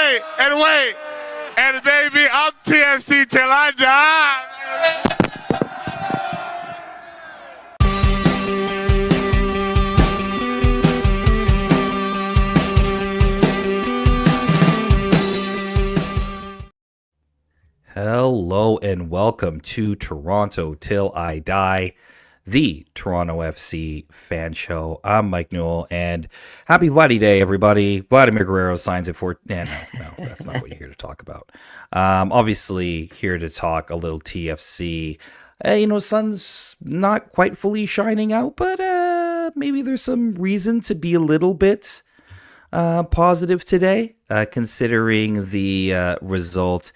wait. And baby, I'm TFC till I die. Hello and welcome to Toronto Till I Die, the Toronto FC fan show. I'm Mike Newell, and happy Vladdy Day, everybody. Vladimir Guerrero signs it for... No, that's not what you're here to talk about. Obviously, here to talk a little TFC. Sun's not quite fully shining out, but maybe there's some reason to be a little bit positive today, considering the result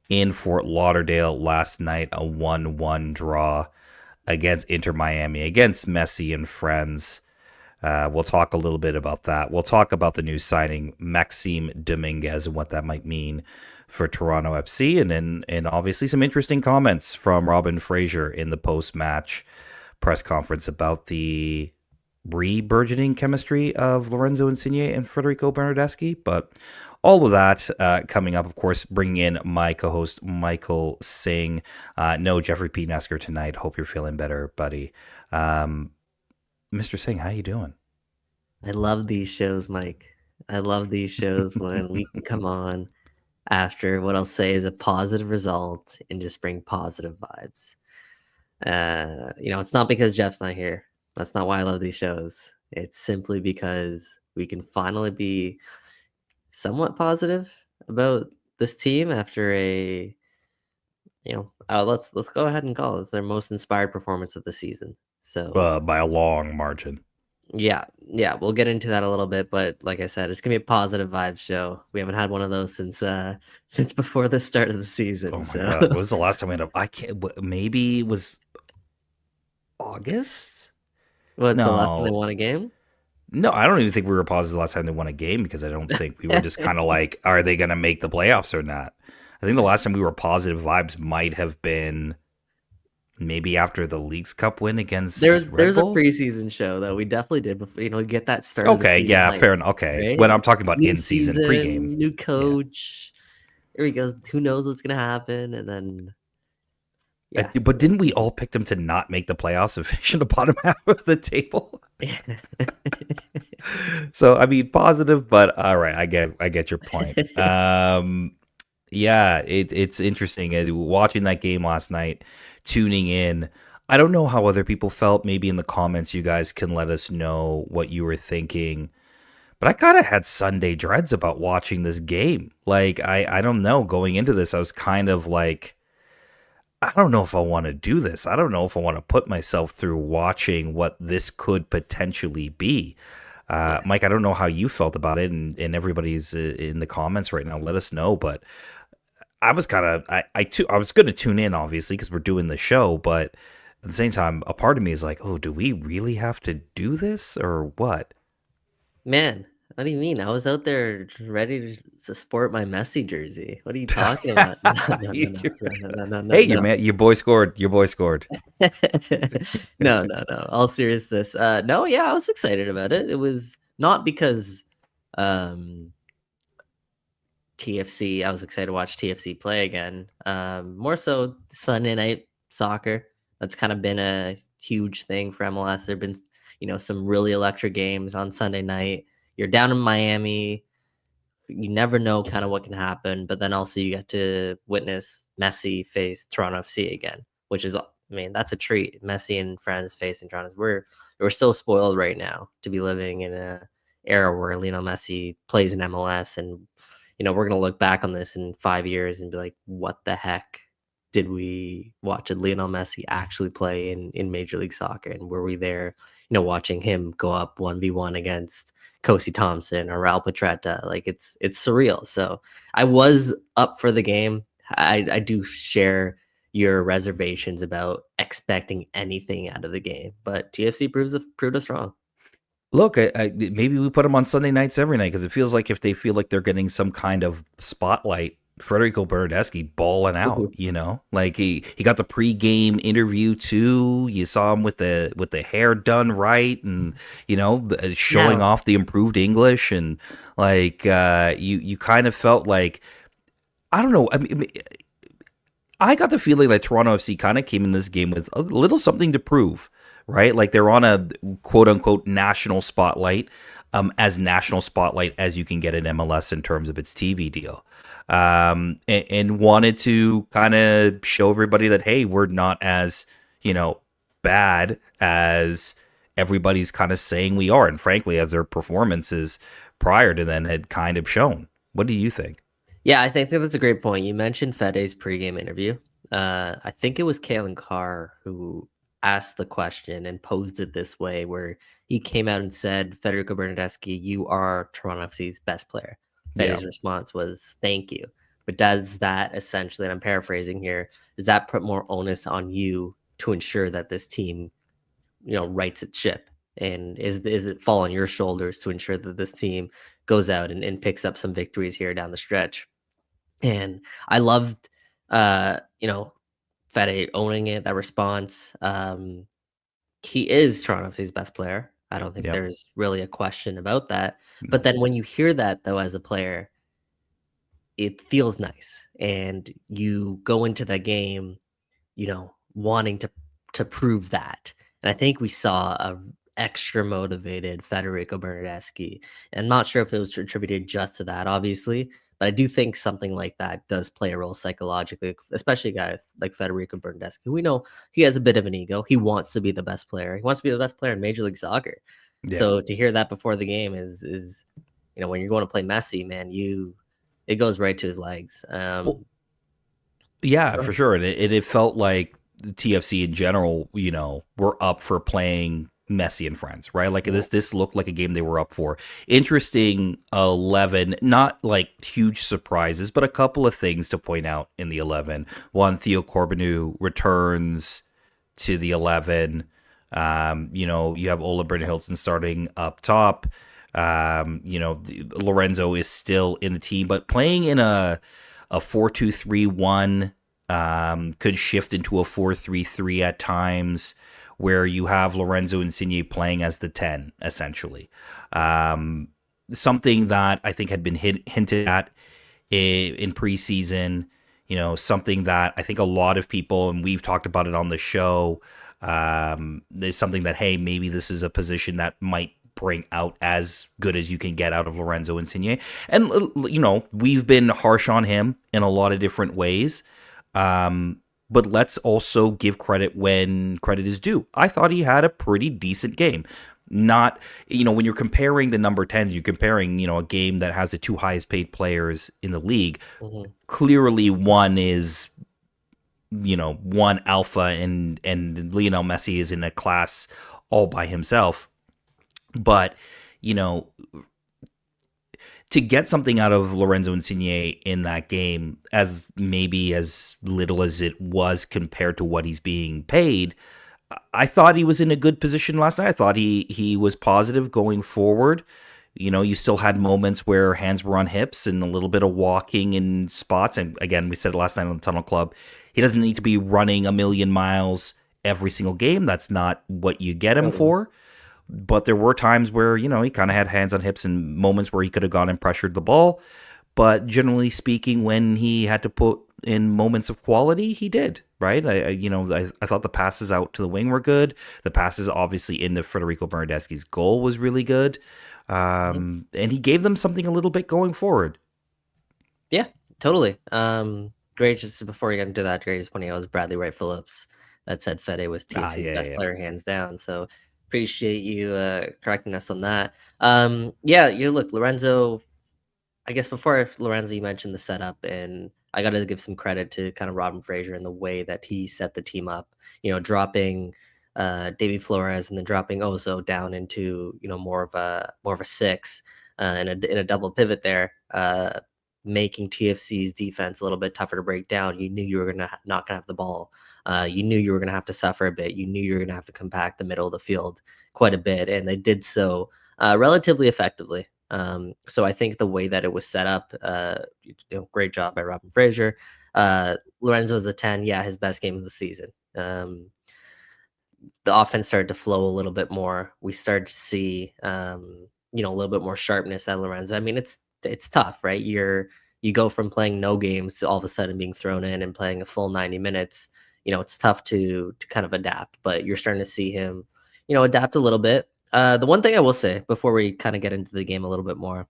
in Fort Lauderdale last night, a 1-1 draw against Inter Miami, against Messi and Friends. We'll talk a little bit about that. We'll talk about the new signing, Maxim Dominguez, and what that might mean for Toronto FC. And obviously some interesting comments from Robin Fraser in the post-match press conference about the re-burgeoning chemistry of Lorenzo Insigne and Federico Bernardeschi. But all of that coming up, of course, bringing in my co-host, Michael Singh. No Jeffrey P. Nesker tonight. Hope you're feeling better, buddy. Mr. Singh, how you doing? I love these shows, Mike. I love these shows when we can come on after what I'll say is a positive result and just bring positive vibes. It's not because Jeff's not here. That's not why I love these shows. It's simply because we can finally be somewhat positive about this team after let's go ahead and call it their most inspired performance of the season. So by a long margin. Yeah, we'll get into that a little bit, but like I said, it's gonna be a positive vibe show. We haven't had one of those since before the start of the season. Oh my God. What was the last time we had maybe it was August? The last time they won a game? No, I don't even think we were positive the last time they won a game, because I don't think we were just kind of like, are they going to make the playoffs or not? I think the last time we were positive vibes might have been maybe after the Leagues Cup win against There's Red Bull? a preseason show that we definitely did before, get that started. Okay, yeah, fair enough. Okay, right? When I'm talking about in-season pregame. New coach. Here we go. Who knows what's going to happen? And then... Yeah. But didn't we all pick them to not make the playoffs and finish in the bottom half of the table? So, I mean, positive, but all right, I get your point. It's interesting. Watching that game last night, tuning in, I don't know how other people felt. Maybe in the comments, you guys can let us know what you were thinking. But I kind of had Sunday dreads about watching this game. Like, I don't know. Going into this, I was kind of like, I don't know if I want to do this. I don't know if I want to put myself through watching what this could potentially be. Mike, I don't know how you felt about it, and everybody's in the comments right now. Let us know. But I was kind of, I was going to tune in, obviously, because we're doing the show. But at the same time, a part of me is like, oh, do we really have to do this or what? Man, what do you mean? I was out there ready to sport my Messi jersey. What are you talking about? No. Hey, your boy scored. Your boy scored. No. All seriousness. I was excited about it. It was not because TFC. I was excited to watch TFC play again. More so Sunday night soccer. That's kind of been a huge thing for MLS. There've been, some really electric games on Sunday night. You're down in Miami. You never know kind of what can happen, but then also you get to witness Messi face Toronto FC again, which is, that's a treat. Messi and Friends facing Toronto. We're so spoiled right now to be living in a era where Lionel Messi plays in MLS, and we're gonna look back on this in 5 years and be like, what the heck did we watch Lionel Messi actually play in Major League Soccer? And were we there, watching him go up 1v1 against Kosi Thompson or Raul Petretta? Like, it's surreal. So I was up for the game. I do share your reservations about expecting anything out of the game, but TFC proved us wrong. Look, maybe we put them on Sunday nights every night, because it feels like if they feel like they're getting some kind of spotlight Federico Bernardeschi balling out, Mhm. like he got the pregame interview too. You saw him with the hair done right, and showing Now, off the improved English, and like you kind of felt like, I don't know. I got the feeling that Toronto FC kind of came in this game with a little something to prove, right? Like they're on a quote unquote national spotlight, as national spotlight as you can get in MLS in terms of its TV deal, and wanted to kind of show everybody that, hey, we're not as bad as everybody's kind of saying we are, and frankly, as their performances prior to then had kind of shown. What do you think? yeah, I think that that's a great point. You mentioned Fede's pregame interview. I think it was Kalen Carr who asked the question and posed it this way, where he came out and said, "Federico Bernardeschi, you are Toronto FC's best player." Yeah. Fede's response was, "Thank you." But does that essentially, and I'm paraphrasing here, does that put more onus on you to ensure that this team, rights its ship? And is it fall on your shoulders to ensure that this team goes out and picks up some victories here down the stretch? And I loved, Fede owning it, that response. He is Toronto FC's best player. I don't think Yeah. there's really a question about that. But No. then when you hear that though as a player, it feels nice. And you go into the game, wanting to prove that. And I think we saw a extra motivated Federico Bernardeschi. And I'm not sure if it was attributed just to that, obviously, but I do think something like that does play a role psychologically, especially a guy like Federico Bernardeschi, who we know he has a bit of an ego. He wants to be the best player. He wants to be the best player in Major League Soccer. Yeah. So to hear that before the game is when you're going to play Messi, man, it goes right to his legs. Well, yeah, for sure. And it felt like the TFC in general, were up for playing Messi and Friends, right? Like this looked like a game they were up for. Interesting 11, not like huge surprises, but a couple of things to point out in the 11. One, Theo Corbeanu returns to the 11. You have Ola Brynhildsen starting up top. Lorenzo is still in the team, but playing in a 4-2-3-1, could shift into a 4-3-3 at times, where you have Lorenzo Insigne playing as the 10, essentially. Something that I think had been hinted at in preseason, something that I think a lot of people, and we've talked about it on the show, there's something that, hey, maybe this is a position that might bring out as good as you can get out of Lorenzo Insigne. And, we've been harsh on him in a lot of different ways. But let's also give credit when credit is due. I thought he had a pretty decent game. Not, when you're comparing the number 10s, you're comparing, a game that has the two highest paid players in the league. Mhm. Clearly one is, one alpha, and Lionel Messi is in a class all by himself. But, to get something out of Lorenzo Insigne in that game, as maybe as little as it was compared to what he's being paid, I thought he was in a good position last night. I thought he was positive going forward. You still had moments where hands were on hips and a little bit of walking in spots. And again, we said it last night on the Tunnel Club, he doesn't need to be running a million miles every single game. That's not what you get him Totally. for. But there were times where, he kind of had hands on hips, and moments where he could have gone and pressured the ball. But generally speaking, when he had to put in moments of quality, he did, right? I thought the passes out to the wing were good. The passes obviously into Federico Bernardeschi's goal was really good. Mhm. And he gave them something a little bit going forward. Yeah, totally. Great. Just before you get into that, great. Just pointing out, it was Bradley Wright Phillips that said Fede was Ah, TFC's yeah, best yeah. player, hands down. So appreciate you correcting us on that. Yeah, you look, Lorenzo. I guess before Lorenzo, you mentioned the setup, and I got to give some credit to kind of Robin Fraser and the way that he set the team up. Dropping Davy Flores and then dropping Ozo down into more of a six, in a double pivot there, making TFC's defense a little bit tougher to break down. You knew you were not gonna have the ball. You knew you were gonna have to suffer a bit. You knew you were gonna have to compact the middle of the field quite a bit, and they did so relatively effectively. So I think the way that it was set up, great job by Robin Fraser. Lorenzo's a 10, yeah, his best game of the season. The offense started to flow a little bit more. We started to see, a little bit more sharpness at Lorenzo. I mean, it's tough, right? You go from playing no games to all of a sudden being thrown in and playing a full 90 minutes. It's tough to kind of adapt, but you're starting to see him, adapt a little bit. The one thing I will say before we kind of get into the game a little bit more,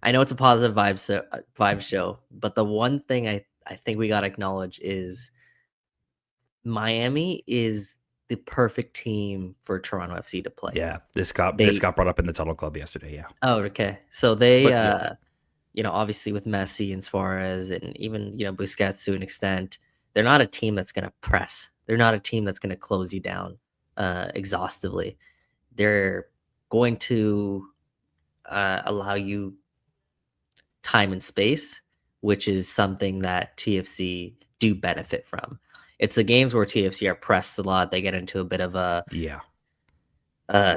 I know it's a positive vibe show, but the one thing I think we got to acknowledge is Miami is the perfect team for Toronto FC to play. Yeah, this got brought up in the Tunnel Club yesterday. Yeah. Oh, okay. So they, But, yeah. Obviously with Messi and Suarez and even Busquets to an extent, they're not a team that's going to press. They're not a team that's going to close you down exhaustively. They're going to allow you time and space, which is something that TFC do benefit from. It's the games where TFC are pressed a lot. They get into a bit of a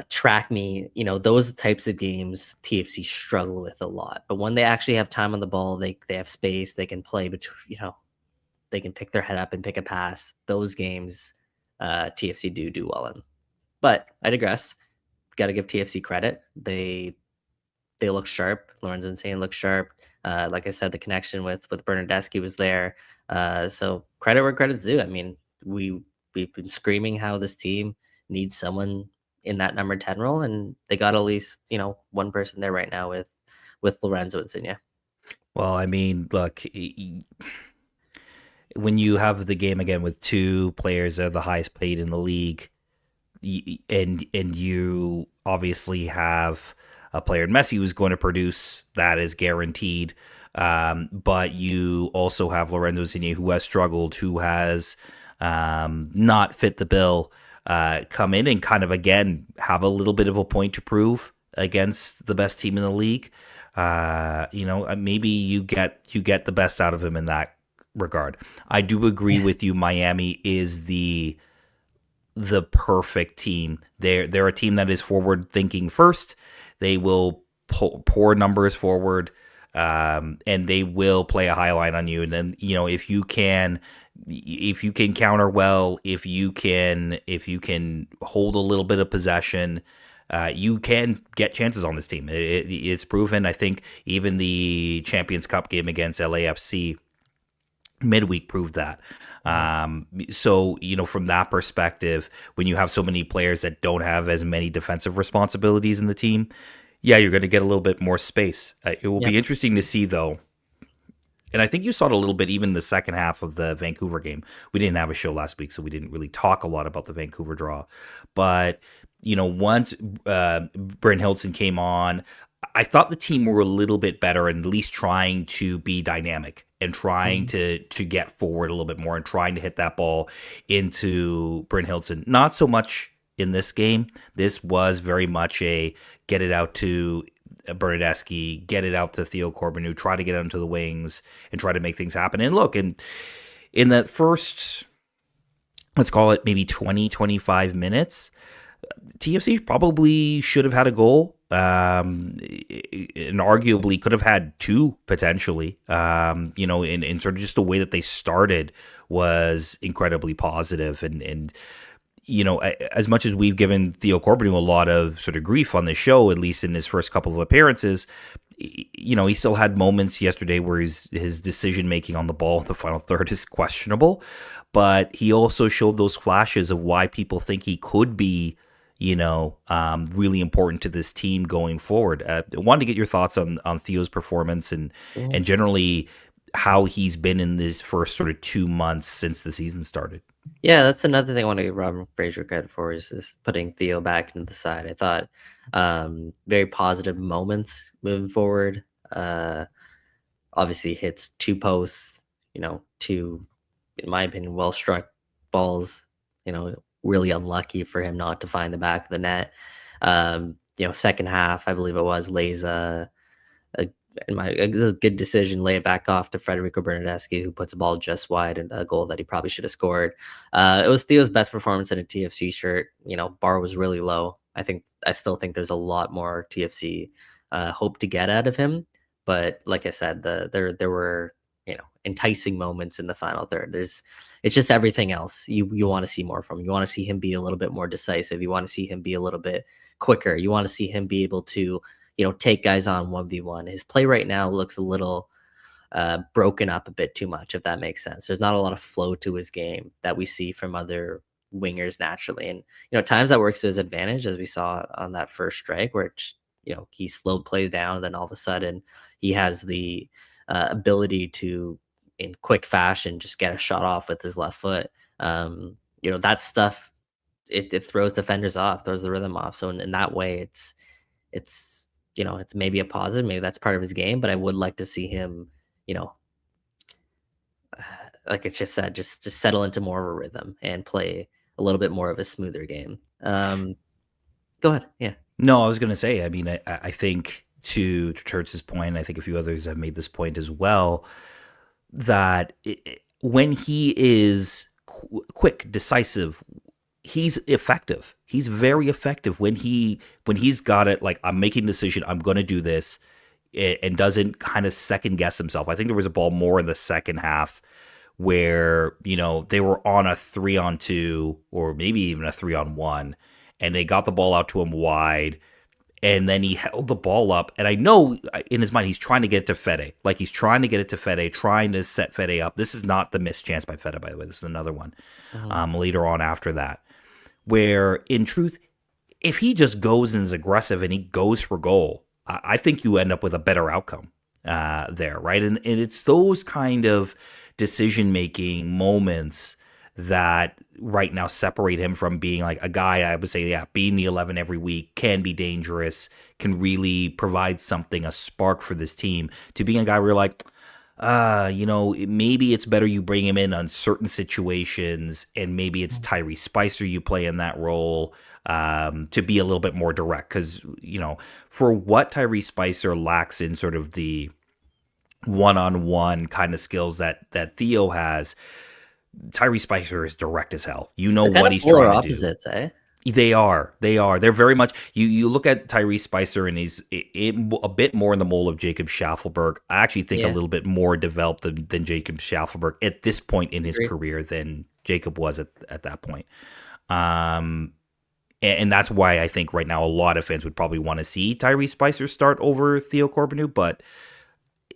track me. Those types of games TFC struggle with a lot. But when they actually have time on the ball, they have space. They can play between. They can pick their head up and pick a pass. Those games, TFC do well in. But I digress. Got to give TFC credit. They look sharp. Lorenzo Insane looks sharp. Like I said, the connection with Bernardeschi was there. So credit where credit's due. I mean, we've been screaming how this team needs someone in that number 10 role, and they got at least one person there right now with Lorenzo Insigne. Well, I mean, look, when you have the game again with two players that are the highest paid in the league, and you obviously have a player in Messi who's going to produce, that is guaranteed. But you also have Lorenzo Insigne, who has struggled, who has not fit the bill, come in and kind of again have a little bit of a point to prove against the best team in the league. Maybe you get the best out of him in that regard. I do agree with you. Miami is the perfect team. They're a team that is forward thinking first. They will pour numbers forward, and they will play a high line on you. And then if you can counter well, if you can hold a little bit of possession, you can get chances on this team. It's proven. I think even the Champions Cup game against LAFC midweek proved that. So, from that perspective, when you have so many players that don't have as many defensive responsibilities in the team, yeah, you're going to get a little bit more space. It will be interesting to see, though. And I think you saw it a little bit even the second half of the Vancouver game. We didn't have a show last week, so we didn't really talk a lot about the Vancouver draw. But, once Bryn Hilton came on, I thought the team were a little bit better and at least trying to be dynamic and trying to get forward a little bit more and trying to hit that ball into Bryn Hilton. Not so much in this game. This was very much a get it out to Bernardeschi, get it out to Theo Corbeanu, try to get out into the wings and try to make things happen. And look, in that first, let's call it maybe 20, 25 minutes, TFC probably should have had a goal, and arguably could have had two potentially. And sort of just the way that they started was incredibly positive. And as much as we've given Theo Corbeanu a lot of sort of grief on the show, at least in his first couple of appearances, he still had moments yesterday where his decision making on the ball in the final third is questionable. But he also showed those flashes of why people think he could be really important to this team going forward. I wanted to get your thoughts on Theo's performance and generally how he's been in this first sort of 2 months since the season started. Yeah, that's another thing I want to give Robin Fraser credit for is putting Theo back into the side. I thought very positive moments moving forward. Obviously hits two posts, two, in my opinion, well-struck balls, really unlucky for him not to find the back of the net. Second half, I believe it was, lays a good decision, lay it back off to Federico Bernardeschi, who puts a ball just wide and a goal that he probably should have scored. It was Theo's best performance in a TFC shirt. Bar was really low. I still think there's a lot more TFC hope to get out of him. But like I said, there were enticing moments in the final third. It's just everything else you want to see more from. You want to see him be a little bit more decisive. You want to see him be a little bit quicker. You want to see him be able to take guys on 1v1. His play right now looks a little broken up a bit too much, if that makes sense. There's not a lot of flow to his game that we see from other wingers naturally. And, at times that works to his advantage, as we saw on that first strike where, he slowed plays down. And then all of a sudden he has the ability to, in quick fashion, just get a shot off with his left foot. That stuff, it throws defenders off, throws the rhythm off. So in that way, it's maybe a positive. Maybe that's part of his game, but I would like to see him, like it's just said, just settle into more of a rhythm and play a little bit more of a smoother game. Go ahead. Yeah. No, I was going to say, I mean, I think to Church's point, I think a few others have made this point as well, that when he is quick, decisive, he's effective. He's very effective when he's got it. Like, I'm making a decision, I'm going to do this, and doesn't kind of second guess himself. I think there was a ball more in the second half where they were on a 3-on-2 or maybe even a 3-on-1, and they got the ball out to him wide. And then he held the ball up. And I know in his mind, he's trying to get it to Fede. Like, he's trying to get it to Fede, trying to set Fede up. This is not the missed chance by Fede, by the way. This is another one later on after that. Where, in truth, if he just goes and is aggressive and he goes for goal, I think you end up with a better outcome there, right? And it's those kind of decision-making moments that right now separate him from being like a guy, I would say, being the 11 every week, can be dangerous, can really provide something, a spark for this team, to being a guy where you're like, maybe it's better you bring him in on certain situations, and maybe it's Tyrese Spicer you play in that role to be a little bit more direct. Because, for what Tyrese Spicer lacks in sort of the one-on-one kind of skills that Theo has, Tyrese Spicer is direct as hell. What he's trying to opposites, do. Eh? They are. They're very much. You look at Tyrese Spicer, and he's a bit more in the mold of Jacob Schaffelberg. I actually think a little bit more developed than Jacob Schaffelberg at this point in his career than Jacob was at that point. And that's why I think right now a lot of fans would probably want to see Tyrese Spicer start over Theo Corbeanu. But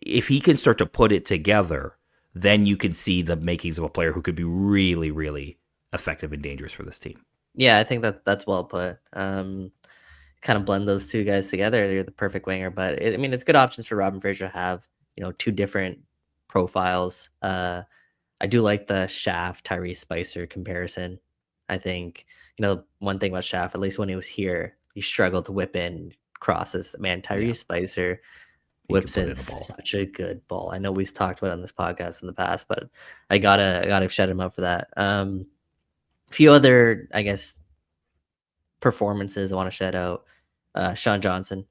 if he can start to put it together, then you can see the makings of a player who could be really, really effective and dangerous for this team. Yeah, I think that's well put. Kind of blend those two guys together. They're the perfect winger, but it's good options for Robin Fraser to have, two different profiles. I do like the Shaft Tyrese Spicer comparison. I think, one thing about Shaft, at least when he was here, he struggled to whip in crosses. Man, Tyrese Spicer whips in such a good ball. I know we've talked about it on this podcast in the past, but I gotta shut him up for that. A few other, I guess, performances I want to shout out. Sean Johnson.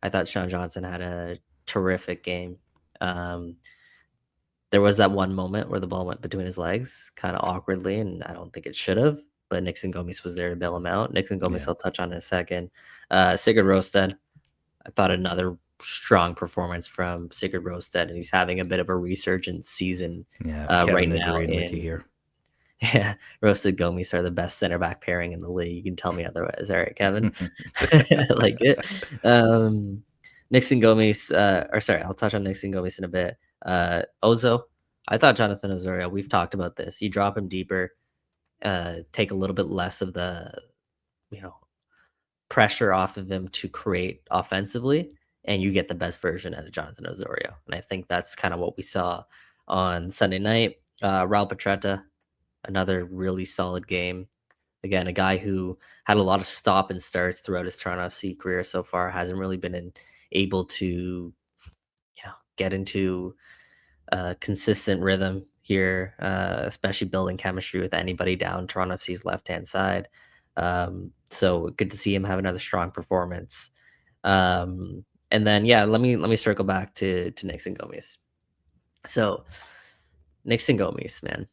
I thought Sean Johnson had a terrific game. There was that one moment where the ball went between his legs kind of awkwardly, and I don't think it should have, but Nixon Gomis was there to bail him out. Nixon Gomis I'll touch on in a second. Sigurd Rosted, I thought another strong performance from Sigurd Rosted, and he's having a bit of a resurgent season right now. With you here. Yeah, Rosted Gomis are the best center back pairing in the league. You can tell me otherwise. All right, Kevin. I like it. Nixon Gomis, I'll touch on Nixon Gomis in a bit. Ozo, I thought Jonathan Osorio, we've talked about this. You drop him deeper, take a little bit less of the, pressure off of him to create offensively, and you get the best version out of Jonathan Osorio. And I think that's kind of what we saw on Sunday night. Raul Petretta, another really solid game. Again, a guy who had a lot of stop and starts throughout his Toronto FC career so far, hasn't really been able to, get into a consistent rhythm here, especially building chemistry with anybody down Toronto FC's left-hand side. So good to see him have another strong performance. And then, let me circle back to Nixon Gomis. So Nixon Gomis, man,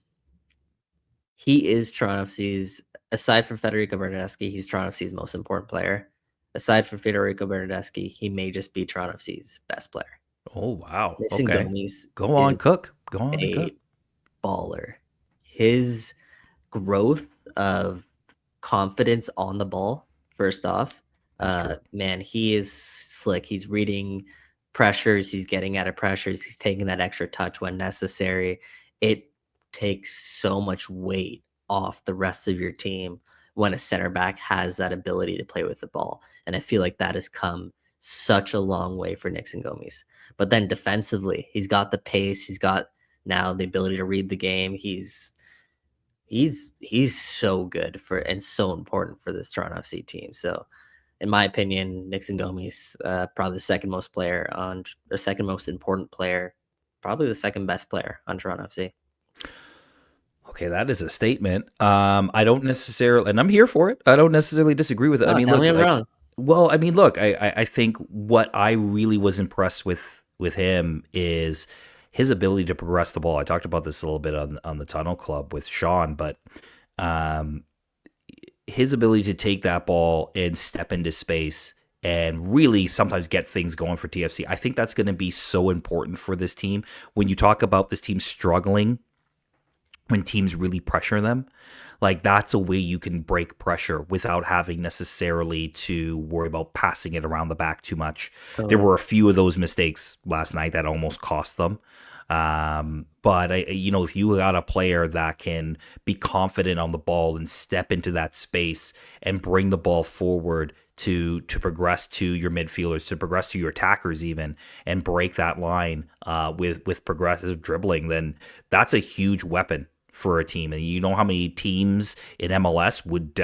he is Toronto FC's, aside from Federico Bernardeschi, he's Toronto FC's most important player, aside from Federico Bernardeschi, he may just be Toronto FC's best player. Oh, wow. Nixon Okay. Gomis Go on, is Cook. Go on and a Cook. baller. His growth of confidence on the ball, first off, That's true. man, he is slick. He's reading pressures, he's getting out of pressures, he's taking that extra touch when necessary. It takes so much weight off the rest of your team when a center back has that ability to play with the ball. And I feel like that has come such a long way for Nixon Gomis. But then defensively, he's got the pace, he's got now the ability to read the game. He's so good for and so important for this Toronto FC team. So, in my opinion, Nixon Gomis, probably the second most player on, or second most important player, probably the second best player on Toronto FC. Okay, that is a statement. I don't necessarily, and I'm here for it. I don't necessarily disagree with it. I mean, Tell look, me I'm wrong. well, I mean, look, I think what I really was impressed with him is his ability to progress the ball. I talked about this a little bit on the Tunnel Club with Sean, but um, his ability to take that ball and step into space and really sometimes get things going for TFC. I think that's going to be so important for this team. When you talk about this team struggling, when teams really pressure them, like that's a way you can break pressure without having necessarily to worry about passing it around the back too much. There were a few of those mistakes last night that almost cost them. But if you got a player that can be confident on the ball and step into that space and bring the ball forward to progress to your midfielders, to progress to your attackers even, and break that line with progressive dribbling, then that's a huge weapon for a team. And you know how many teams in MLS would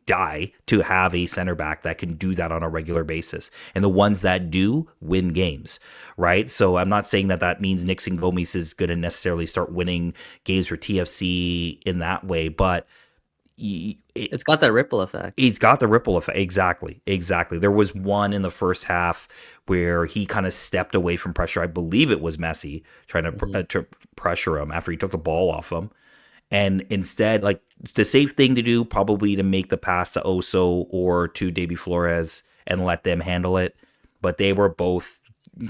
die to have a center back that can do that on a regular basis. And the ones that do win games, right? So I'm not saying that means Nixon Gomis is going to necessarily start winning games for TFC in that way, but it's got that ripple effect. It's got the ripple effect. Exactly. There was one in the first half where he kind of stepped away from pressure. I believe it was Messi trying to pressure him after he took the ball off him. And instead, like the safe thing to do, probably to make the pass to Oso or to Davy Flores and let them handle it. But they were both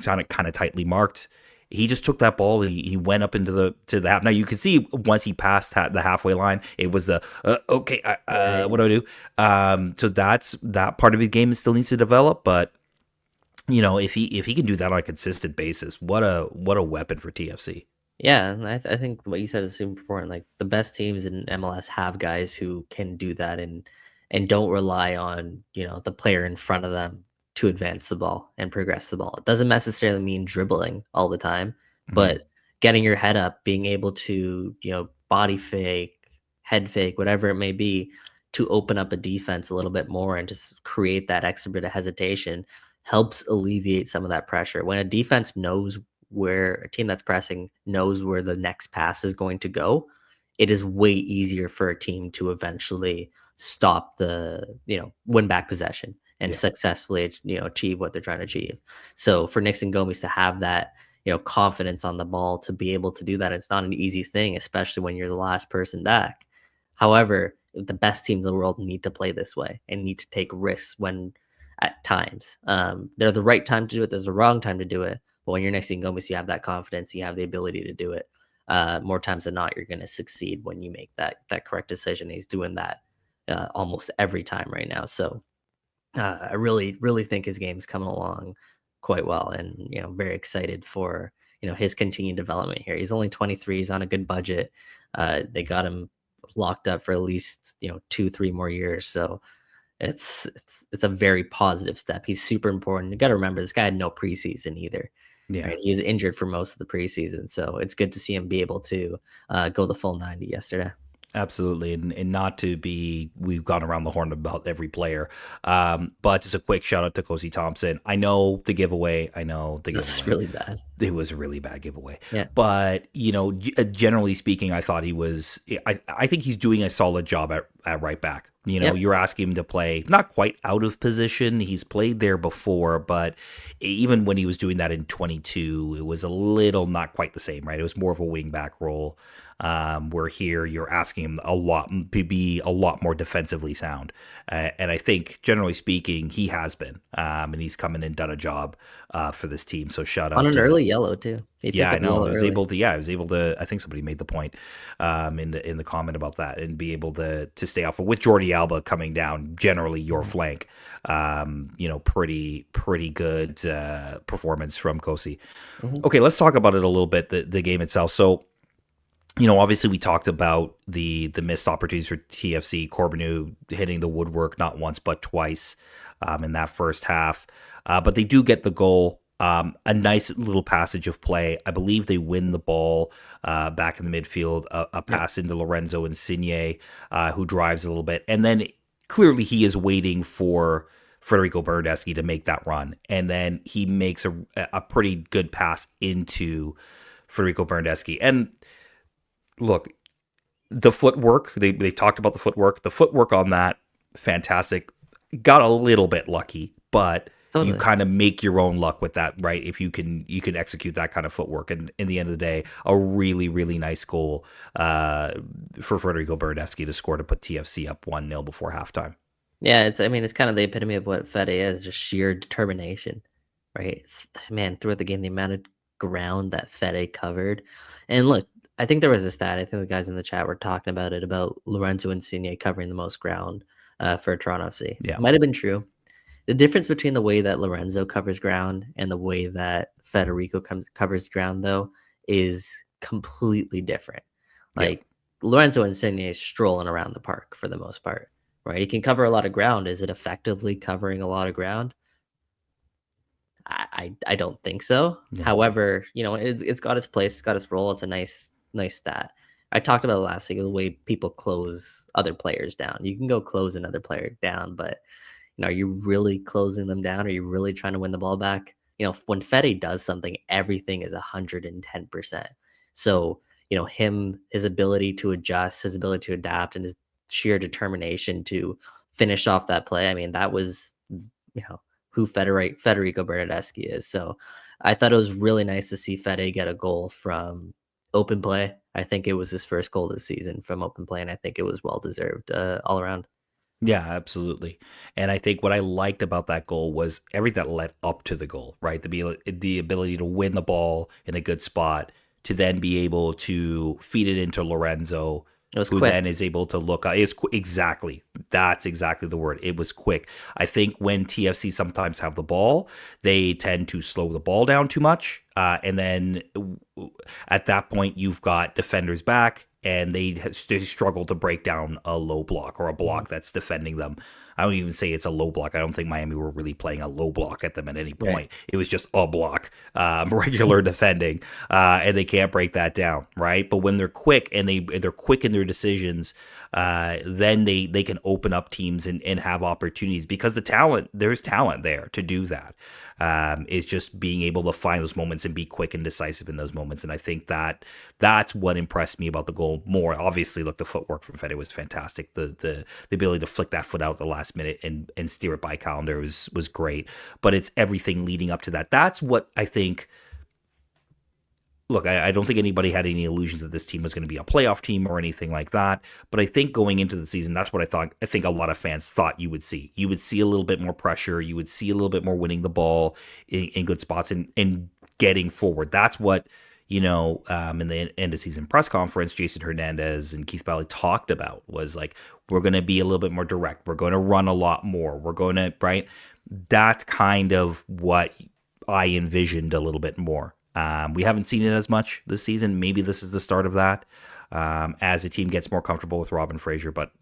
kind of tightly marked. He just took that ball and he went up into the half. Now you can see once he passed the halfway line, it was the okay. What do I do? So that part of his game still needs to develop. But if he can do that on a consistent basis, what a weapon for TFC. Yeah, and I think what you said is super important. Like the best teams in MLS have guys who can do that and don't rely on the player in front of them to advance the ball and progress the ball. It doesn't necessarily mean dribbling all the time, but getting your head up, being able to body fake, head fake, whatever it may be, to open up a defense a little bit more and just create that extra bit of hesitation helps alleviate some of that pressure. When a defense knows where a team that's pressing knows where the next pass is going to go, it is way easier for a team to eventually stop the win back possession and successfully achieve what they're trying to achieve. So for Nixon Gomis to have that confidence on the ball, to be able to do that, it's not an easy thing, especially when you're the last person back. However, the best teams in the world need to play this way and need to take risks when at times they're the right time to do it, there's the wrong time to do it. But when you're Nixon Gomis, you have that confidence, you have the ability to do it. More times than not, you're going to succeed when you make that correct decision. He's doing that almost every time right now. So I really, really think his game's coming along quite well, and very excited for his continued development here. He's only 23. He's on a good budget. They got him locked up for at least 2-3 more years. So it's a very positive step. He's super important. You got to remember, this guy had no preseason either. Yeah, right? He was injured for most of the preseason, so it's good to see him be able to go the full 90 yesterday. Absolutely, and not to be, we've gone around the horn about every player, but just a quick shout out to Kosi Thompson. I know the giveaway. It's really bad. It was a really bad giveaway. Yeah. But generally speaking, I thought he was. I think he's doing a solid job at right back. You're asking him to play not quite out of position. He's played there before, but even when he was doing that in 22, it was a little not quite the same, right? It was more of a wing back role. Where here you're asking him to be a lot more defensively sound. And I think, generally speaking, he has been. And he's come in and done a job for this team. So shout On out an to early yellow too. He yeah, picked I up know. yellow early. I was able to. I think somebody made the point in the comment about that, and be able to stay off with Jordi Alba coming down. Generally, your flank. Pretty good performance from Kosi. Okay, let's talk about it a little bit. The game itself. So, obviously we talked about the missed opportunities for TFC. Corbeanu hitting the woodwork not once but twice in that first half, but they do get the goal. A nice little passage of play. I believe they win the ball back in the midfield. A pass into Lorenzo Insigne, who drives a little bit, and then clearly he is waiting for Federico Bernardeschi to make that run, and then he makes a pretty good pass into Federico Bernardeschi. And look, the footwork, they talked about the footwork. The footwork on that, fantastic. Got a little bit lucky, but Totally. you kind of make your own luck with that, right? If you can execute that kind of footwork. And in the end of the day, a really, really nice goal for Federico Bernardeschi to score to put TFC up 1-0 before halftime. Yeah, it's kind of the epitome of what Fede is, just sheer determination, right? Man, throughout the game, the amount of ground that Fede covered. And look, I think there was a stat, I think the guys in the chat were talking about it, about Lorenzo Insigne covering the most ground for Toronto FC. Yeah. It might have been true. The difference between the way that Lorenzo covers ground and the way that Federico covers ground, though, is completely different. Like, Lorenzo Insigne is strolling around the park for the most part, right? He can cover a lot of ground. Is it effectively covering a lot of ground? I don't think so. Yeah. However, it's got its place, it's got its role. It's a nice stat. I talked about it last week, the way people close other players down. You can go close another player down, but are you really closing them down? Are you really trying to win the ball back? When Fede does something, everything is 110%. So, his ability to adjust, his ability to adapt, and his sheer determination to finish off that play. I mean, that was, who Federico Bernardeschi is. So I thought it was really nice to see Fede get a goal from open play. I think it was his first goal this season from open play, and I think it was well-deserved all around. Yeah, absolutely. And I think what I liked about that goal was everything that led up to the goal, right? The ability to win the ball in a good spot, to then be able to feed it into Lorenzo, who quick. then is able to look. Exactly. That's exactly the word. It was quick. I think when TFC sometimes have the ball, they tend to slow the ball down too much. And then at that point, you've got defenders back, and they struggle to break down a low block or a block that's defending them. I don't even say it's a low block. I don't think Miami were really playing a low block at them at any point. Right. It was just a block, regular defending, and they can't break that down, right? But when they're quick and they're quick in their decisions, then they can open up teams and have opportunities, because there's talent there to do that. It's just being able to find those moments and be quick and decisive in those moments. And I think that's what impressed me about the goal more. Obviously, look, the footwork from Fede was fantastic. The ability to flick that foot out at the last minute and steer it by calendar was great. But it's everything leading up to that. That's what I think. Look, I don't think anybody had any illusions that this team was going to be a playoff team or anything like that. But I think going into the season, that's what I thought. I think a lot of fans thought you would see. You would see a little bit more pressure. You would see a little bit more winning the ball in good spots and getting forward. That's what, in the end of season press conference, Jason Hernandez and Keith Bally talked about, was like, we're going to be a little bit more direct. We're going to run a lot more. We're going to, right? That's kind of what I envisioned a little bit more. We haven't seen it as much this season. Maybe this is the start of that as the team gets more comfortable with Robin Fraser. But,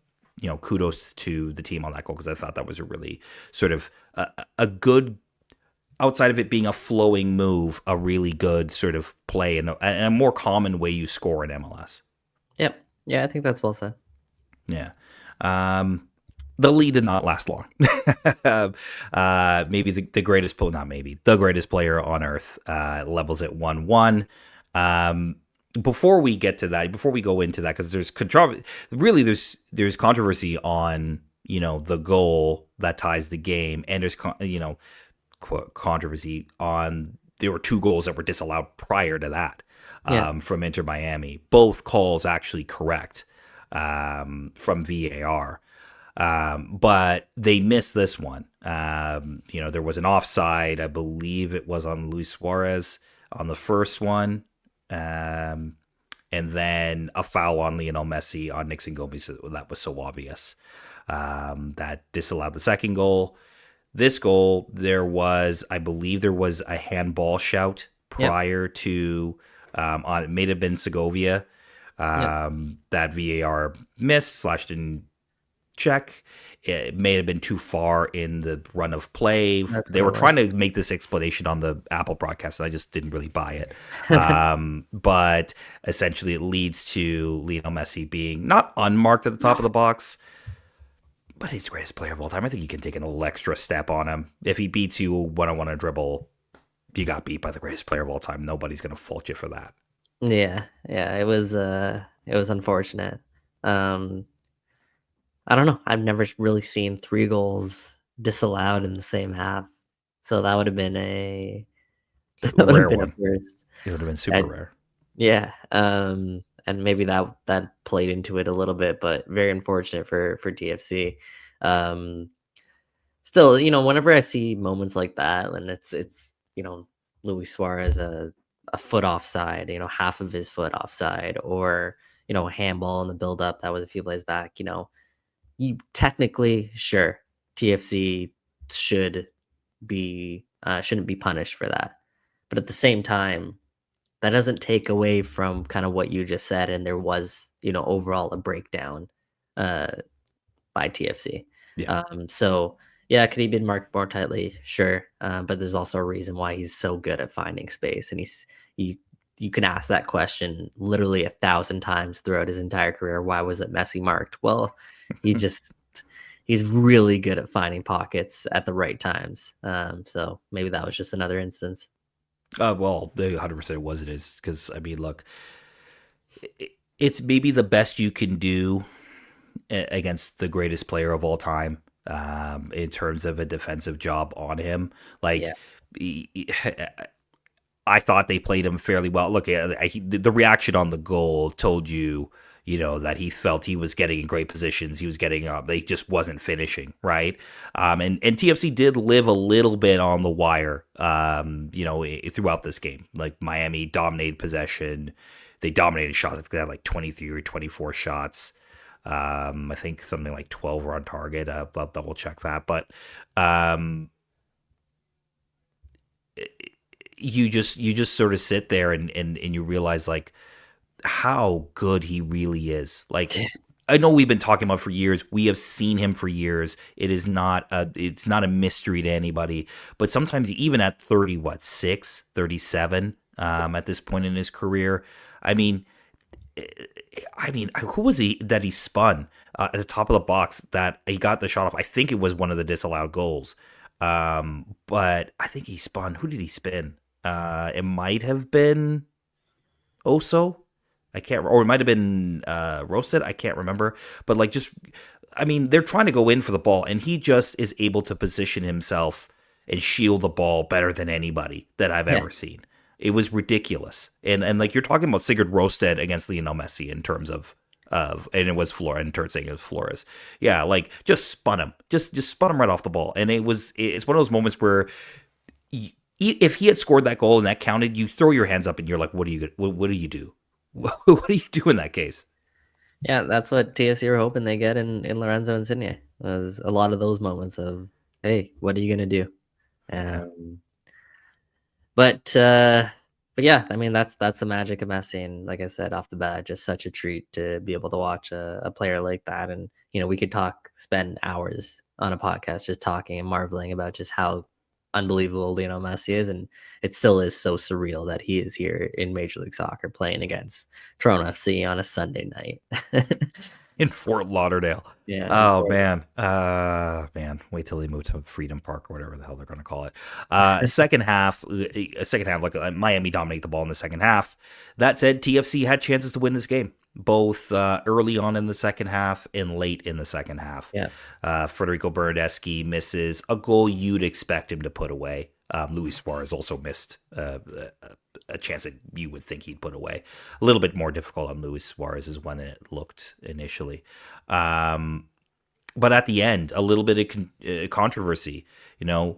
kudos to the team on that goal, because I thought that was a really sort of a good, outside of it being a flowing move, a really good sort of play and a more common way you score in MLS. Yep. Yeah, I think that's well said. Yeah. The lead did not last long. Maybe the greatest player on earth levels at 1-1. Before we get to that, before we go into that, because there's controversy on the goal that ties the game, and there's controversy on there were 2 goals that were disallowed prior to that Yeah. from Inter Miami. Both calls actually correct from VAR. But they missed this one. There was an offside. I believe it was on Luis Suarez on the first one. And then a foul on Lionel Messi on Nixon Gomis that was so obvious that disallowed the second goal. This goal, I believe there was a handball shout prior to, it may have been Segovia, that VAR missed / didn't check. It may have been too far in the run of play. They were trying to make this explanation on the Apple broadcast, and I just didn't really buy it. But essentially, it leads to Lionel Messi being not unmarked at the top of the box, but he's the greatest player of all time. I think you can take a little extra step on him. If he beats you one-on-one a dribble, you got beat by the greatest player of all time. Nobody's going to fault you for that. Yeah. It was unfortunate. I don't know. I've never really seen 3 goals disallowed in the same half. So that would have been a Rare one. first. It would have been super rare. Yeah. And maybe that played into it a little bit, but very unfortunate for TFC. Still, whenever I see moments like that, and it's Luis Suarez a foot offside, half of his foot offside, or handball in the build up that was a few plays back, you technically, sure, TFC shouldn't be punished for that, but at the same time, that doesn't take away from kind of what you just said, and there was overall a breakdown by TFC. Yeah. So yeah, could he been marked more tightly? Sure, but there's also a reason why he's so good at finding space, and you can ask that question literally 1,000 times throughout his entire career. Why was it Messi marked? Well, he's really good at finding pockets at the right times. So maybe that was just another instance. Well, the 100% was it is, because I mean, look, it's maybe the best you can do against the greatest player of all time in terms of a defensive job on him. Like, I thought they played him fairly well. Look, the reaction on the goal told you, that he felt he was getting in great positions. He was getting up. They just wasn't finishing, right? And TFC did live a little bit on the wire, throughout this game. Like, Miami dominated possession. They dominated shots. They had like 23 or 24 shots. I think something like 12 were on target. I'll double check that. But you just sort of sit there and you realize, like, how good he really is. Like, I know we've been talking about for years. We have seen him for years. It's not a mystery to anybody. But sometimes even at 36, 37, at this point in his career, I mean, who was he that he spun at the top of the box that he got the shot off? I think it was one of the disallowed goals. But I think he spun. Who did he spin? It might have been Oso. I can't, or it might have been Roasted. I can't remember. But they're trying to go in for the ball, and he just is able to position himself and shield the ball better than anybody that I've ever seen. It was ridiculous. And like, you're talking about Sigurd Roasted against Lionel Messi in terms of and it was Flores, and Turd saying it was Flores. Yeah, like, just spun him. Just spun him right off the ball. And it's one of those moments where if he had scored that goal and that counted, you throw your hands up and you're like, what do you do? What do you do in that case? Yeah, that's what TFC were hoping they get in Lorenzo Insigne. Was a lot of those moments of, hey, what are you gonna do? But yeah, I mean, that's the magic of Messi, and like I said off the bat, just such a treat to be able to watch a player like that. And we could spend hours on a podcast just talking and marveling about just how unbelievable Lionel Messi is, and it still is so surreal that he is here in Major League Soccer playing against Toronto FC on a Sunday night in Fort Lauderdale. Yeah. Oh man. Wait till they move to Freedom Park or whatever the hell they're going to call it. Second half. Look, Miami dominate the ball in the second half. That said, TFC had chances to win this game, both early on in the second half and late in the second half. Yeah. Federico Bernardeschi misses a goal you'd expect him to put away. Luis Suarez also missed a chance that you would think he'd put away. A little bit more difficult on Luis Suarez is when it looked initially. But at the end, a little bit of controversy.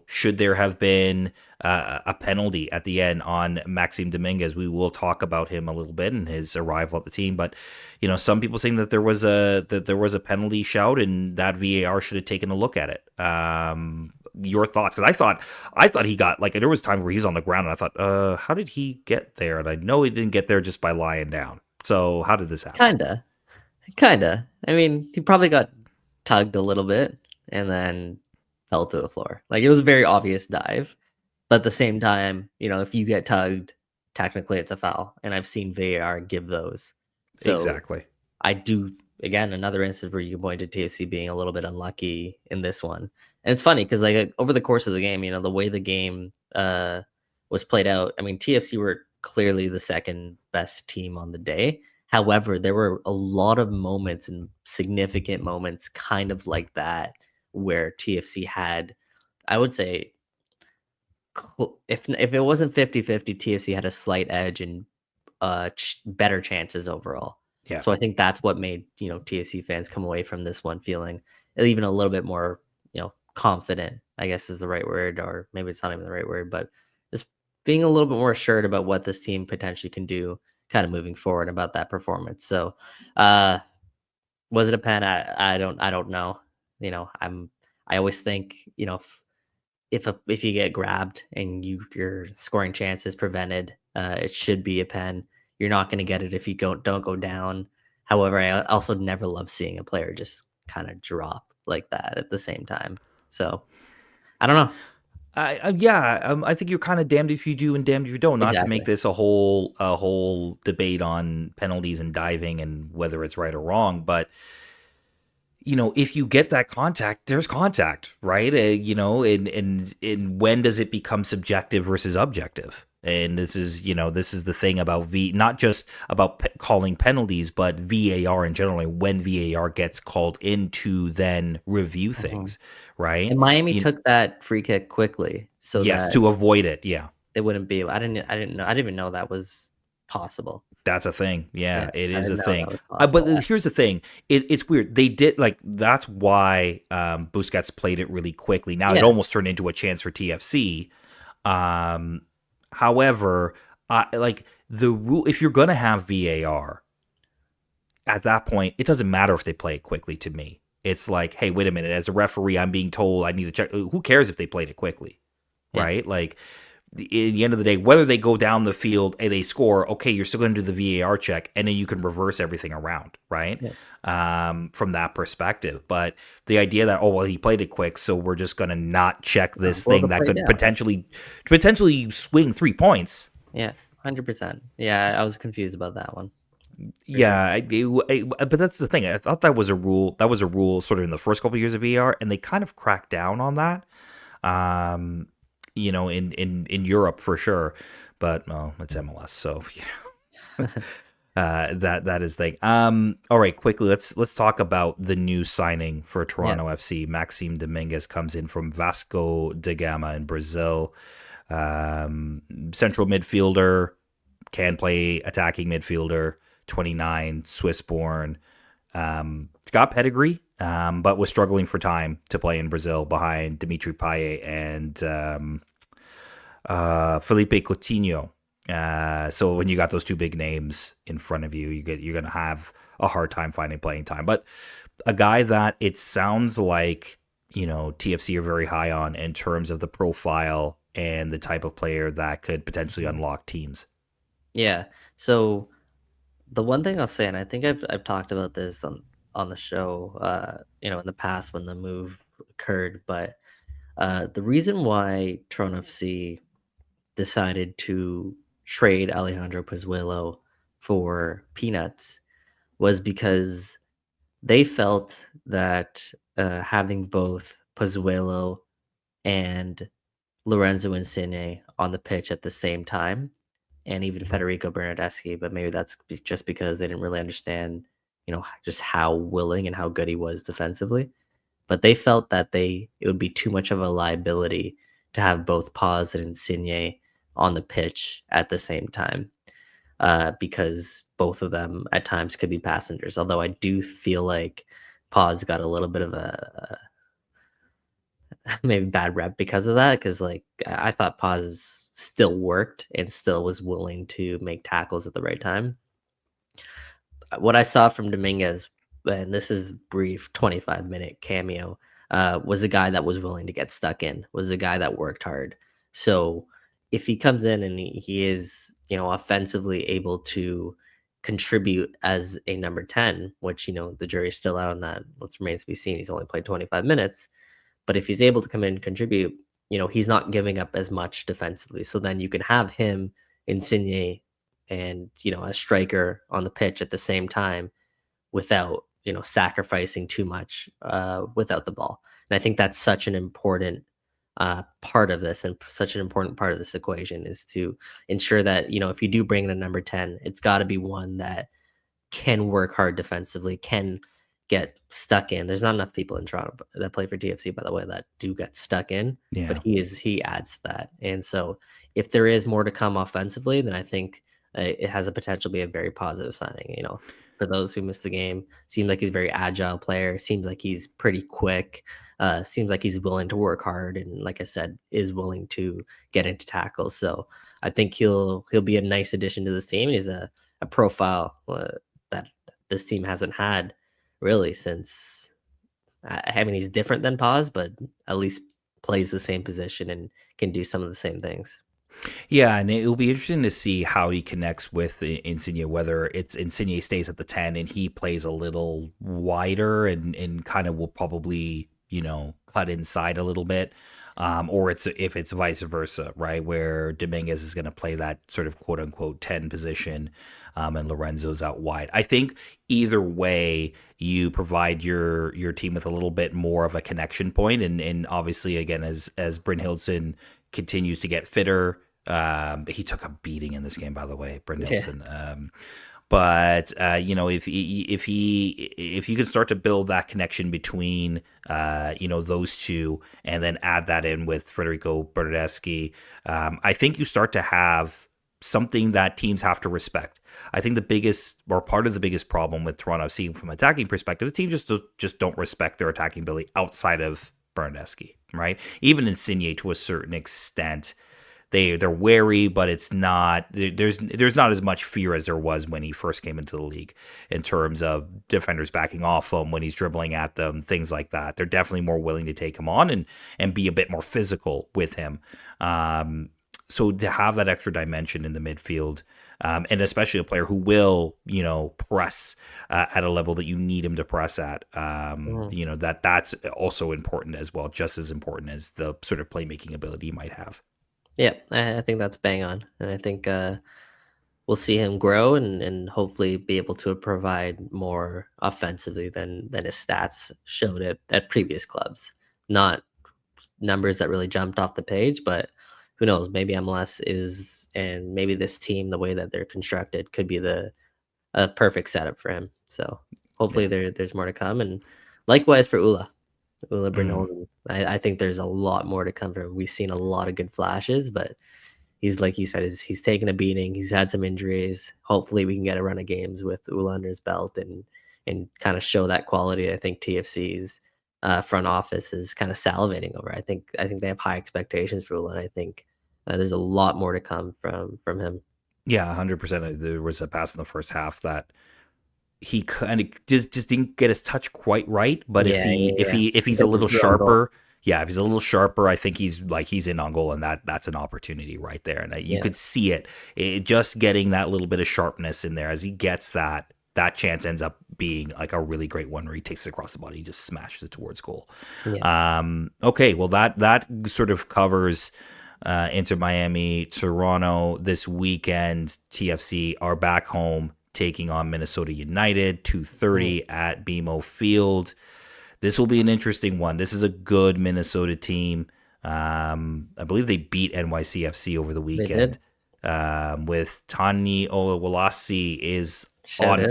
Should there have been a penalty at the end on Maxim Dominguez? We will talk about him a little bit and his arrival at the team. But some people saying that there was a penalty shout and that VAR should have taken a look at it. Your thoughts? Because I thought he got, like, there was a time where he was on the ground and I thought, how did he get there? And I know he didn't get there just by lying down. So how did this happen? Kinda. I mean, he probably got tugged a little bit and then fell to the floor. Like, it was a very obvious dive, but at the same time, if you get tugged, technically it's a foul, and I've seen VAR give those. So exactly. I do, again, another instance where you can point to TFC being a little bit unlucky in this one. And it's funny because, like, over the course of the game, the way the game was played out, I mean, TFC were clearly the second best team on the day. However, there were a lot of moments and significant moments kind of like that where TFC had, I would say, if it wasn't 50-50, TFC had a slight edge and better chances overall. Yeah. So I think that's what made, TFC fans come away from this one feeling even a little bit more, confident, I guess is the right word, or maybe it's not even the right word, but just being a little bit more assured about what this team potentially can do kind of moving forward about that performance. So was it a pen? I don't know. I always think, if you get grabbed and your scoring chance is prevented, it should be a pen. You're not going to get it if you don't go down. However, I also never love seeing a player just kind of drop like that at the same time. So I don't know. I think you're kind of damned if you do and damned if you don't. Not Exactly. to make this a whole debate on penalties and diving and whether it's right or wrong, but if you get that contact, there's contact, right? And when does it become subjective versus objective? And this is the thing about not just about calling penalties, but VAR in general. When VAR gets called in to then review things, right? And Miami took that free kick quickly, so yes, to avoid it. Yeah, they wouldn't be. I didn't even know that was possible. That's a thing. Yeah, it is a thing. But here's the thing. It's weird. They did, like, that's why Busquets played it really quickly. Now it almost turned into a chance for TFC. However, like, the rule, if you're going to have VAR, at that point, it doesn't matter if they play it quickly to me. It's like, hey, wait a minute. As a referee, I'm being told I need to check. Who cares if they played it quickly, right? Like, in the end of the day, whether they go down the field and they score, okay, you're still going to do the VAR check, and then you can reverse everything around, right? From that perspective. But the idea that, he played it quick, so we're just going to not check this thing that could potentially swing 3 points. Yeah, 100%. Yeah, I was confused about that one. Yeah, but that's the thing. I thought that was a rule. That was a rule sort of in the first couple of years of VAR, and they kind of cracked down on that. In Europe for sure, but it's MLS, so that is the thing. All right, quickly let's talk about the new signing for Toronto FC. Maxim Dominguez comes in from Vasco da Gama in Brazil. Central midfielder, can play attacking midfielder. 29, Swiss-born. It's got pedigree, but was struggling for time to play in Brazil behind Dimitri Payet and Felipe Coutinho. So when you got those two big names in front of you, you're going to have a hard time finding playing time. But a guy that it sounds like, TFC are very high on in terms of the profile and the type of player that could potentially unlock teams. Yeah. So the one thing I'll say, and I think I've talked about this on the show, in the past when the move occurred, but the reason why Toronto FC decided to trade Alejandro Pozuelo for peanuts was because they felt that having both Pozuelo and Lorenzo Insigne on the pitch at the same time, and even Federico Bernardeschi, but maybe that's just because they didn't really understand, just how willing and how good he was defensively. But they felt that it would be too much of a liability to have both Paz and Insigne on the pitch at the same time, because both of them at times could be passengers. Although I do feel like Paz got a little bit of a maybe bad rep because of that. Because like I thought Paz still worked and still was willing to make tackles at the right time. What I saw from Dominguez, and this is brief 25-minute cameo, was a guy that was willing to get stuck in, was a guy that worked hard. So if he comes in and he is, offensively able to contribute as a number 10, which, the jury's still out on that. What remains to be seen. He's only played 25 minutes. But if he's able to come in and contribute, he's not giving up as much defensively. So then you can have him, Insigne, and a striker on the pitch at the same time without sacrificing too much without the ball. And I think that's such an important part of this, and such an important part of this equation, is to ensure that if you do bring in a number 10, it's got to be one that can work hard defensively, can get stuck in. There's not enough people in Toronto that play for TFC, by the way, that do get stuck in. Yeah. But he adds that. And so if there is more to come offensively, then I think it has a potential to be a very positive signing. For those who missed the game, seems like he's a very agile player. Seems like he's pretty quick. Seems like he's willing to work hard, and like I said, is willing to get into tackles. So I think he'll be a nice addition to this team. He's a profile that this team hasn't had really since. I mean, he's different than Paz, but at least plays the same position and can do some of the same things. Yeah, and it'll be interesting to see how he connects with Insigne, whether it's Insigne stays at the 10 and he plays a little wider and kind of will probably, cut inside a little bit. Or if it's vice versa, right, where Dominguez is going to play that sort of quote unquote 10 position, and Lorenzo's out wide. I think either way, you provide your team with a little bit more of a connection point, and obviously again as Brynhildsen continues to get fitter. He took a beating in this game, by the way, Brynhildsen. Yeah. But if you can start to build that connection between those two, and then add that in with Federico Bernardeschi, I think you start to have something that teams have to respect. I think part of the biggest problem with Toronto FC from an attacking perspective, the teams just don't respect their attacking ability outside of Bernardeschi, right? Even Insigne to a certain extent. They're wary, but it's not. There's not as much fear as there was when he first came into the league in terms of defenders backing off him when he's dribbling at them, things like that. They're definitely more willing to take him on and be a bit more physical with him. So to have that extra dimension in the midfield, and especially a player who will press at a level that you need him to press at, that's also important as well, just as important as the sort of playmaking ability he might have. Yeah, I think that's bang on. And I think we'll see him grow and hopefully be able to provide more offensively than his stats showed at previous clubs. Not numbers that really jumped off the page, but who knows? Maybe MLS and maybe this team, the way that they're constructed, could be a perfect setup for him. So hopefully there's more to come. And likewise for Ula Brynolden. I think there's a lot more to come from him. We've seen a lot of good flashes, but he's, like you said, he's taken a beating. He's had some injuries. Hopefully we can get a run of games with Ula under his belt and kind of show that quality. I think TFC's front office is kind of salivating over. I think they have high expectations for Ula, and I think there's a lot more to come from him. Yeah, 100%. There was a pass in the first half that he kind of just didn't get his touch quite right, but if he's a little sharper, if he's a little sharper, I think he's in on goal, and that's an opportunity right there, and you could see it just getting that little bit of sharpness in there. As he gets that chance ends up being like a really great one where he takes it across the body, he just smashes it towards goal. Okay, well that sort of covers Inter Miami. Toronto this weekend, TFC are back home taking on Minnesota United, 2:30 at BMO Field. This will be an interesting one. This is a good Minnesota team. I believe they beat NYCFC over the weekend. With Tani Olawalasi is on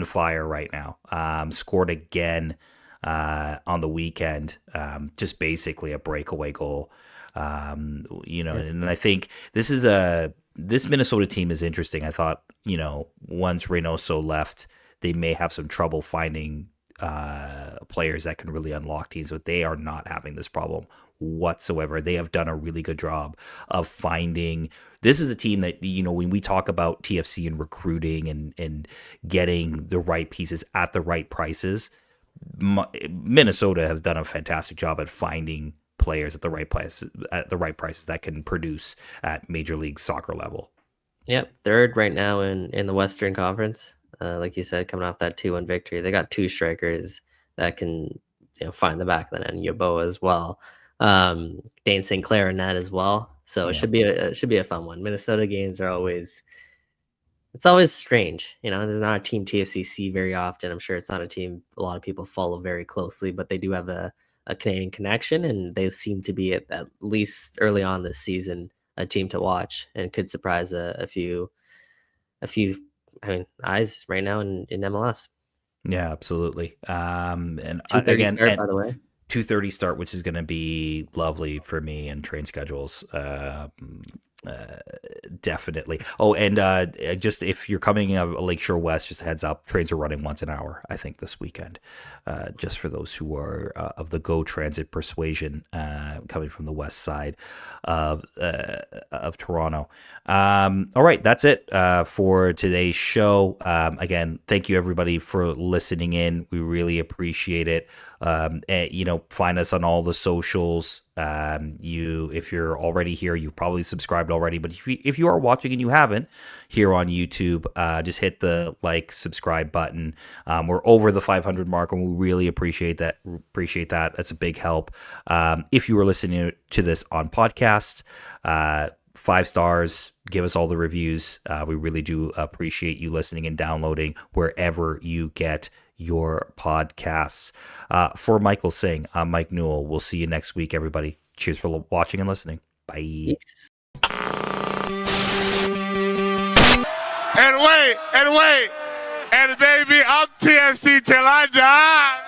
fire right now. Scored again on the weekend. Just basically a breakaway goal. And I think this Minnesota team is interesting. I thought, once Reynoso left, they may have some trouble finding players that can really unlock teams, but they are not having this problem whatsoever. They have done a really good job of finding. This is a team that, when we talk about TFC and recruiting and getting the right pieces at the right prices, Minnesota has done a fantastic job at finding players at the right prices that can produce at Major League Soccer level. Yep, third right now in the Western Conference. Like you said, coming off that 2-1 victory, they got two strikers that can find the back of the net, and Yeboah as well. Dane St. Clair in that as well. So it should be a fun one. Minnesota games are always strange. There's not a team TFC see very often. I'm sure it's not a team a lot of people follow very closely, but they do have a Canadian connection, and they seem to be at least early on this season a team to watch, and could surprise a few eyes right now in MLS. Yeah, absolutely. And 2:30 start, by the way. 2:30 start, which is going to be lovely for me and train schedules. Definitely. Oh, and just if you're coming out of Lakeshore West, just a heads up, trains are running once an hour, I think, this weekend. Just for those who are of the Go Transit persuasion, coming from the west side of Toronto. All right, that's it for today's show. Again, thank you everybody for listening in. We really appreciate it. Find us on all the socials. If you're already here, you've probably subscribed already, but if you are watching and you haven't here on YouTube, just hit the subscribe button. We're over the 500 mark, and we really appreciate that. That's a big help. If you are listening to this on podcast, 5 stars, give us all the reviews. We really do appreciate you listening and downloading wherever you get your podcasts. For Michael Singh, I'm Mike Newell. We'll see you next week, everybody. Cheers for watching and listening. Bye. Peace. And wait, and baby, I'm TFC till I die.